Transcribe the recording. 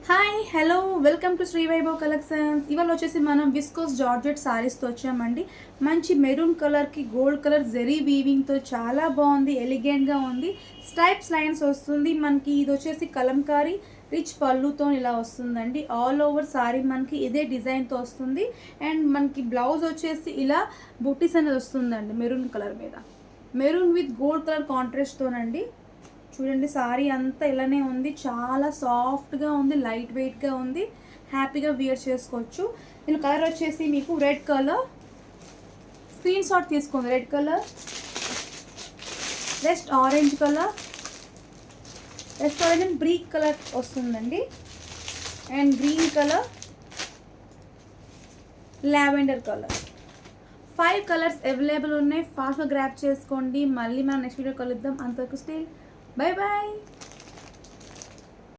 Hi hello welcome to Shri Vaibhav collections. ఇవాళ వచ్చేసి మనం విస్కోస్ జార్జెట్ శారీస్తో వచ్చామండి. మంచి మెరూన్ కలర్కి గోల్డ్ కలర్ జెరీ వీవింగ్తో చాలా బాగుంది, ఎలిగెంట్గా ఉంది. స్ట్రైప్స్ లైన్స్ వస్తుంది మనకి. ఇది వచ్చేసి కలంకారీ రిచ్ పళ్ళుతో ఇలా వస్తుందండి. ఆల్ ఓవర్ శారీ మనకి ఇదే డిజైన్తో వస్తుంది. అండ్ మనకి బ్లౌజ్ వచ్చేసి ఇలా బుటీస్ అనేది వస్తుందండి మెరూన్ కలర్ మీద. మెరూన్ విత్ గోల్డ్ కలర్ కాంట్రాస్ట్తోనండి. చూడండి సారీ అంతా ఇలానే ఉంది, చాలా సాఫ్ట్గా ఉంది, లైట్ వెయిట్గా ఉంది, హ్యాపీగా వియర్ చేసుకోవచ్చు. దీని కలర్ వచ్చేసి మీకు రెడ్ కలర్. స్క్రీన్ షాట్ తీసుకోండి. Red colour, rest orange colour, rest orange and brick colour వస్తుందండి. And green colour, lavender colour. 5 colours available ఉన్నాయి. ఫాస్ట్గా గ్రాప్ చేసుకోండి. మళ్ళీ మనం నెక్స్ట్ వీడియో కలుద్దాం. అంతవరకు స్టిల్ బై బాయ్.